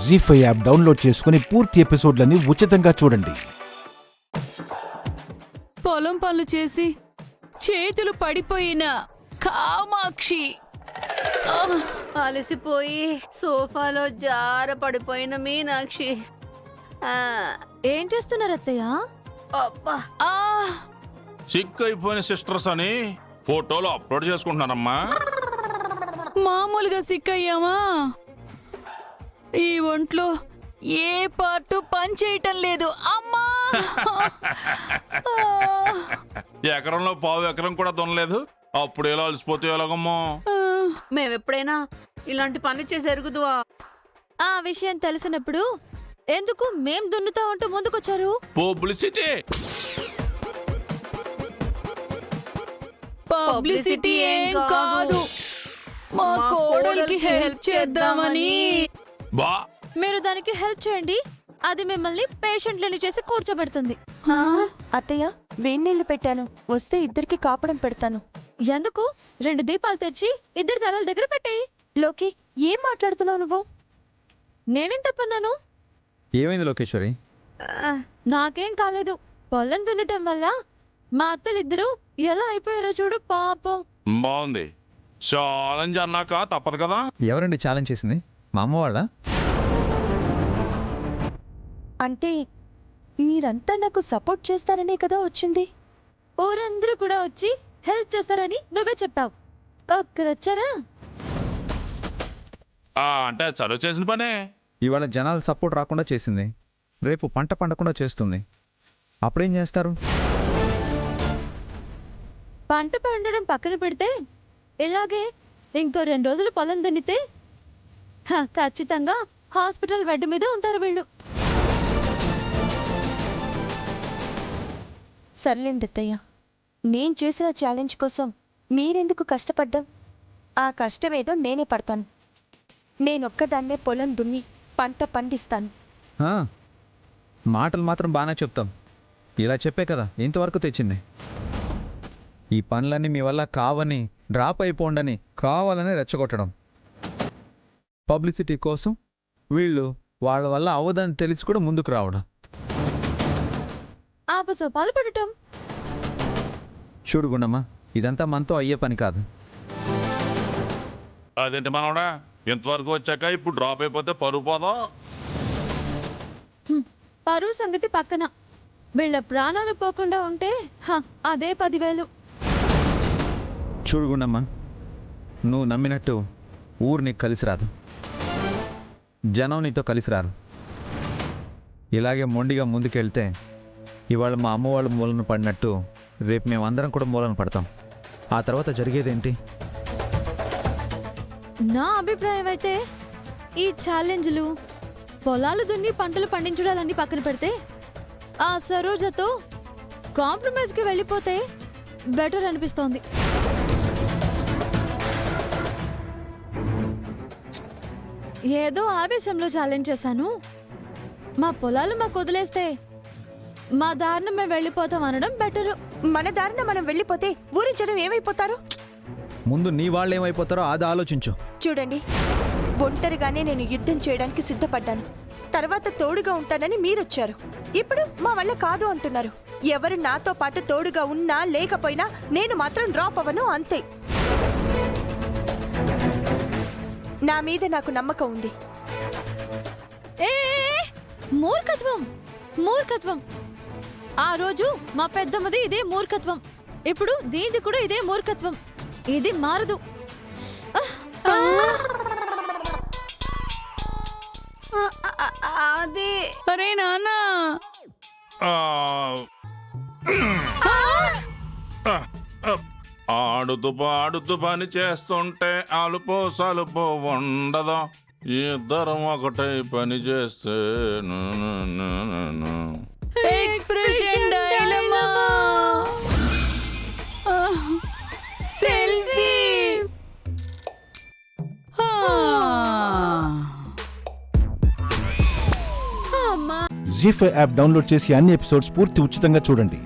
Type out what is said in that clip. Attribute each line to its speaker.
Speaker 1: జీ5 app download చేసుకుని పూర్తి ఎపిసోడ్లని ఉచితంగా చూడండి.
Speaker 2: పొలం పనులు చేసి చేతులు పడిపోయిన కామాక్షి
Speaker 3: అలసిపోయి సోఫాలో జార పడిపోయిన మీనాక్షి.
Speaker 4: ఏం చేస్తున్నారు అత్తయ్య?
Speaker 3: అబ్బా
Speaker 5: సిక్ అయిపోయిన సిస్టర్స్ అని ఫోటోలు అప్లోడ్ చేసుకుంటున్నారమ్మా.
Speaker 2: మామూలుగా సిక్కయ్యామా? ఈ ఒంట్లో ఏ పార్టు పని చేయటం లేదు అమ్మా.
Speaker 5: ఎకరంలో పావు ఎకరం కూడా దున్నలేదు, అప్పుడు ఎలా అలసిపోతే ఎలాగమ్మా?
Speaker 3: మేమెప్పుడైనా ఇలాంటి పనులు చేసి ఎరుగుదువా?
Speaker 4: ఆ విషయం తెలిసినప్పుడు ఎందుకు మేం దున్నుతా ఉంటూ ముందుకొచ్చారు?
Speaker 5: పబ్లిసిటీ
Speaker 2: పబ్లిసిటీ ఏం కాదు, మా కోడలికి హెల్ప్ చేద్దామని.
Speaker 5: బా
Speaker 4: మీరు దానికి హెల్ప్ చేయండి, అది మిమ్మల్ని పేషెంట్లని చేసి కూర్చోబెడుతుంది.
Speaker 6: అత్తయ్య, వేన్నీళ్లు పెట్టాను, వస్తే ఇద్దరికి కాపడం పెడతాను.
Speaker 4: ఎందుకు? 2 దీపాలు తెచ్చి ఇద్దరి తలల దగ్గర పెట్టేయి.
Speaker 6: లోకి, ఏం మాట్లాడుతున్నావు నువ్వు?
Speaker 4: నేనేం తప్పన్నాను?
Speaker 7: ఏమైంది లోకేశ్వరి?
Speaker 4: నాకేం కాలేదు. పొలం దున్నటం వల్ల మా అత్తలిద్దరూ ఎలా అయిపోయారో చూడు పాపం.
Speaker 5: బాగుంది. ఛాలెంజ్ అన్నాక తప్పదు కదా.
Speaker 7: ఎవరండి ఛాలెంజ్ చేసింది? మా అమ్మ వాళ్ళ?
Speaker 6: అంటే మీరంతా నాకు సపోర్ట్ చేస్తారనే కదా వచ్చింది.
Speaker 4: ఊరందరూ కూడా వచ్చి హెల్ప్ చేస్తారని నువ్వే చెప్పావు. ఒక్కరొచ్చారా?
Speaker 5: అంటే చదువు చేసిన పనే.
Speaker 7: ఇవాళ జనాలు సపోర్ట్ రాకుండా చేసింది, రేపు పంట పండకుండా చేస్తుంది. అప్పుడేం చేస్తారు?
Speaker 4: పంట పండడం పక్కన పెడితే ఇలాగే ఇంకో 2 రోజులు పొలం దున్నితే ఖచ్చితంగా హాస్పిటల్ బెడ్ మీద ఉంటారు వీళ్ళు.
Speaker 6: సర్లేండి అత్తయ్య, నేను చేసిన ఛాలెంజ్ కోసం మీరెందుకు కష్టపడ్డాం? ఆ కష్టమేదో నేనే పడతాను. నేనొక్కదాన్నే పొలం దున్ని పంట పండిస్తాను.
Speaker 7: మాటలు మాత్రం బాగానే చెప్తాం, ఇలా చెప్పే కదా ఇంతవరకు తెచ్చింది. ఈ పనులన్నీ మీ వల్ల కావని, డ్రాప్ అయిపోండని కావాలని రెచ్చగొట్టడం, పబ్లిసిటీ కోసం వీళ్ళు వాళ్ళ వల్ల అవ్వదని తెలిసి కూడా ముందుకు రావడం,
Speaker 4: ఆపసోపాలు పడటం.
Speaker 7: చూడు గుండమ్మా, ఇదంతా మనతో అయ్యే పని కాదు.
Speaker 5: అదేంటి మనోడా, ఇంతవరకు వచ్చాక ఇప్పుడు డ్రాప్ అయిపోతే పరువు పోదా?
Speaker 4: పరువు సంగతి పక్కన, వీళ్ళ ప్రాణాలు పోకుండా ఉంటే అదే 10,000.
Speaker 7: చూడు గుండమ్మా, నువ్వు నమ్మినట్టు ఊరు నీకు కలిసి రాదు, జనం నీతో కలిసి రారు. ఇలాగే మొండిగా ముందుకెళ్తే ఇవాళ మా అమ్మ వాళ్ళ మూలన పడినట్టు రేపు మేమందరం కూడా మూలన పడతాం. ఆ తర్వాత జరిగేదేంటి?
Speaker 4: నా అభిప్రాయం అయితే ఈ ఛాలెంజ్లు, పొలాలు దున్ని పంటలు పండించడాలన్నీ పక్కన పెడితే ఆ సరోజతో కాంప్రమైజ్కి వెళ్ళిపోతే బెటర్ అనిపిస్తోంది. ఏదో ఆవేశంలో ఛాలెంజ్ చేశాను. మా పొలాలు మాకు వదిలేస్తే మా దారిన మేము వెళ్ళిపోతాం అనడం బెటరు.
Speaker 6: మన దారిన మనం వెళ్ళిపోతే ఊరి జనం ఏమైపోతారు?
Speaker 7: ముందు నీ వాళ్ళు ఏమైపోతారో అది ఆలోచించు.
Speaker 6: చూడండి, ఒంటరిగానే నేను యుద్ధం చేయడానికి సిద్ధపడ్డాను. తర్వాత తోడుగా ఉంటానని మీరొచ్చారు. ఇప్పుడు మా వల్ల కాదు అంటున్నారు. ఎవరు నాతో పాటు తోడుగా ఉన్నా లేకపోయినా నేను మాత్రం డ్రాప్ అవ్వను, అంతే. నా మీద నాకు నమ్మకం ఉంది.
Speaker 4: ఏ మూర్ఖత్వం, మూర్ఖత్వం. ఆ రోజు మా పెద్దమ్మది ఇదే మూర్ఖత్వం, ఇప్పుడు దీనిది కూడా ఇదే మూర్ఖత్వం. ఇది మారదు.
Speaker 3: అది
Speaker 2: అరే నాన్న,
Speaker 5: ఆడుతూ పాడుతూ పని చేస్తుంటే అలుపో సలుపో ఉండదు, ఇద్దరం ఒకటై పని చేస్తే
Speaker 2: expression dilemma, selfie.
Speaker 1: Zee five app download చేసి అన్ని ఎపిసోడ్స్ పూర్తి ఉచితంగా చూడండి.